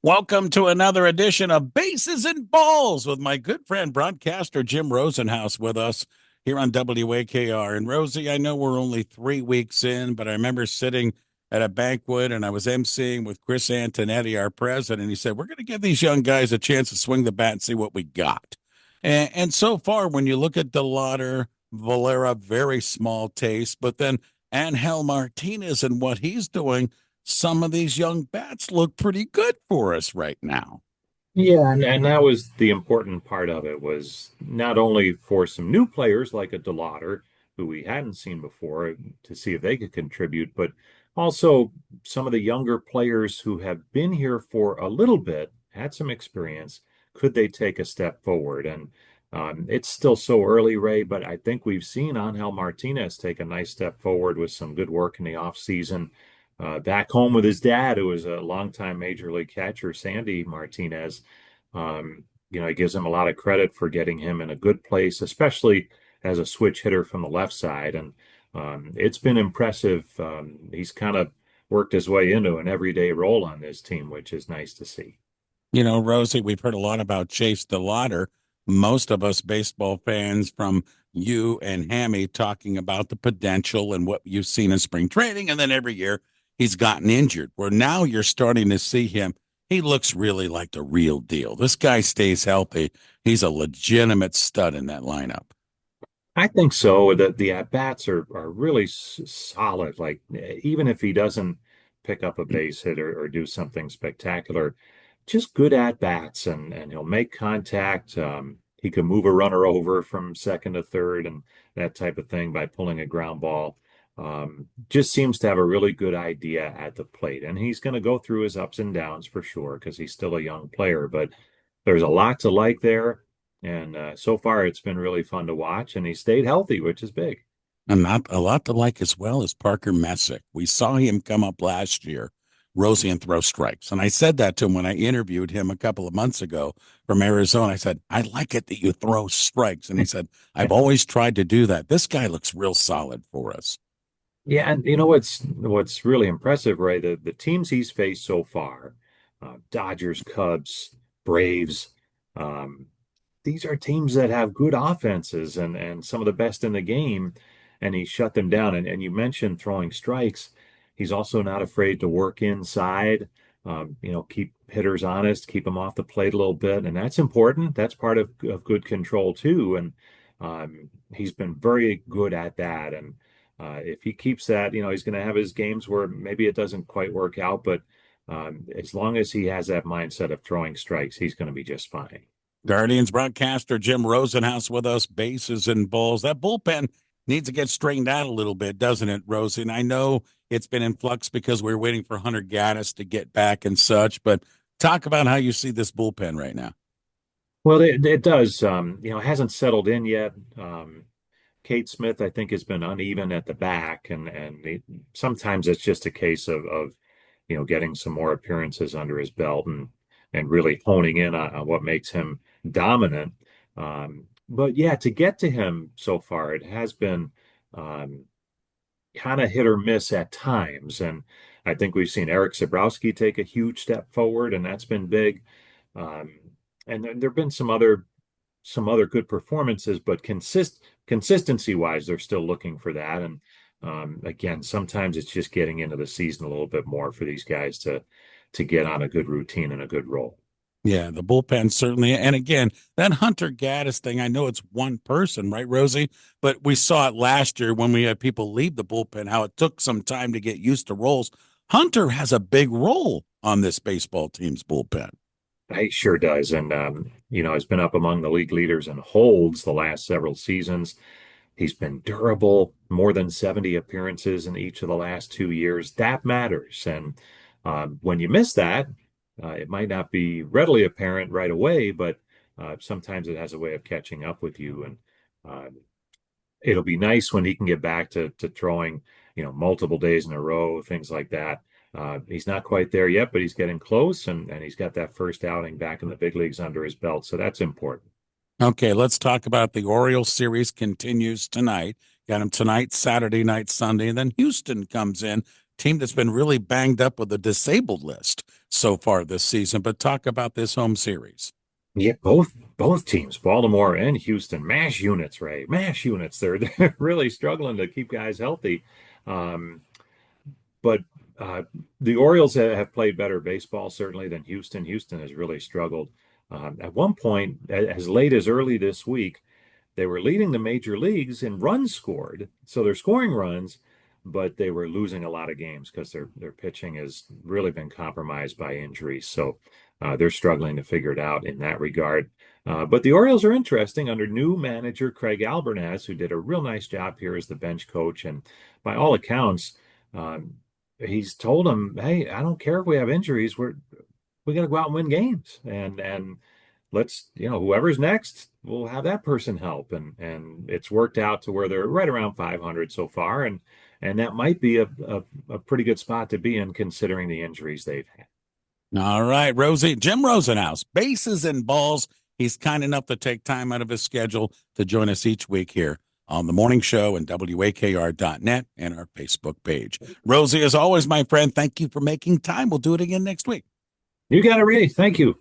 Welcome to another edition of Bases and Balls with my good friend broadcaster Jim Rosenhaus with us here on WAKR. And Rosie, I know we're only 3 weeks in, but I remember sitting at a banquet and I was emceeing with Chris Antonetti, our president. He said, "We're going to give these young guys a chance to swing the bat and see what we got." And so far, when you look at DeLauder, Valera, very small taste, but then Angel Martinez and what he's doing, some of these young bats look pretty good for us right now. Yeah, and that was the important part of it was not only for some new players like a Delauder, who we hadn't seen before, to see if they could contribute, but also some of the younger players who have been here for a little bit, had some experience. Could they take a step forward? And it's still so early, Ray, but I think we've seen Angel Martinez take a nice step forward with some good work in the offseason. Back home with his dad, who was a longtime major league catcher, Sandy Martinez. He gives him a lot of credit for getting him in a good place, especially as a switch hitter from the left side. And it's been impressive. He's kind of worked his way into an everyday role on this team, which is nice to see. You know, Rosie, we've heard a lot about Chase DeLauder. Most of us baseball fans, from you and Hammy, talking about the potential and what you've seen in spring training. And then every year he's gotten injured. Where now you're starting to see him. He looks really like the real deal. This guy stays healthy. He's a legitimate stud in that lineup. I think so. The at bats are really solid. Like even if he doesn't pick up a base hit or do something spectacular, just good at bats and he'll make contact. He can move a runner over from second to third and that type of thing by pulling a ground ball. Just seems to have a really good idea at the plate, and he's going to go through his ups and downs for sure because he's still a young player. But there's a lot to like there, and so far it's been really fun to watch. And he stayed healthy, which is big. And not a lot to like as well as Parker Messick. We saw him come up last year, Rosie, and throw strikes. And I said that to him when I interviewed him a couple of months ago from Arizona. I said, "I like it that you throw strikes." And he said, "I've always tried to do that." This guy looks real solid for us. Yeah, and you know what's really impressive, right? The teams he's faced so far, Dodgers, Cubs, Braves, um, these are teams that have good offenses and some of the best in the game, and he shut them down. And you mentioned throwing strikes. He's also not afraid to work inside, keep hitters honest, keep them off the plate a little bit, and that's important. That's part of good control too. And he's been very good at that. And if he keeps that, he's going to have his games where maybe it doesn't quite work out, but as long as he has that mindset of throwing strikes, he's going to be just fine. Guardians broadcaster Jim Rosenhaus with us, bases and balls. That bullpen needs to get straightened out a little bit, doesn't it, Rosie? And I know it's been in flux because we're waiting for Hunter Gaddis to get back and such, but talk about how you see this bullpen right now. Well, it does. It hasn't settled in yet. Kate Smith, I think, has been uneven at the back, and sometimes it's just a case of getting some more appearances under his belt and really honing in on what makes him dominant. But yeah, to get to him so far, it has been um, kind of hit or miss at times, and I think we've seen Eric Sabrowski take a huge step forward, and that's been big. Um, and there have been some other good performances, but consistency wise, they're still looking for that. And again, sometimes it's just getting into the season a little bit more for these guys to get on a good routine and a good role. Yeah, the bullpen certainly. And again, that Hunter Gaddis thing, I know it's one person, right, Rosie? But we saw it last year when we had people leave the bullpen, how it took some time to get used to roles. Hunter has a big role on this baseball team's bullpen. He sure does, and has been up among the league leaders in holds the last several seasons. He's been durable, more than 70 appearances in each of the last 2 years. That matters. And when you miss that, it might not be readily apparent right away, but sometimes it has a way of catching up with you. And uh, it'll be nice when he can get back to throwing, multiple days in a row, things like that. He's not quite there yet, but he's getting close, and he's got that first outing back in the big leagues under his belt. So that's important. Okay, let's talk about the Orioles series continues tonight. Got them tonight, Saturday night, Sunday, and then Houston comes in team that's been really banged up with the disabled list so far this season. But talk about this home series. Yeah, both teams, Baltimore and Houston, mash units, right? Mash units. They're really struggling to keep guys healthy. Um, but the Orioles have played better baseball certainly than Houston. Houston has really struggled. At one point, as late as early this week, they were leading the major leagues in runs scored, so they're scoring runs, but they were losing a lot of games because their pitching has really been compromised by injuries. So they're struggling to figure it out in that regard. But the Orioles are interesting under new manager Craig Albernaz, who did a real nice job here as the bench coach, and by all accounts, um, he's told them, "Hey, I don't care if we have injuries. We got to go out and win games, and let's, whoever's next, we'll have that person help." And it's worked out to where they're right around 500 so far, and that might be a pretty good spot to be in considering the injuries they've had. All right, Rosie, Jim Rosenhaus, bases and balls. He's kind enough to take time out of his schedule to join us each week here on the morning show and WAKR.net and our Facebook page. Rosie, as always, my friend, thank you for making time. We'll do it again next week. You got it, Ray. Thank you.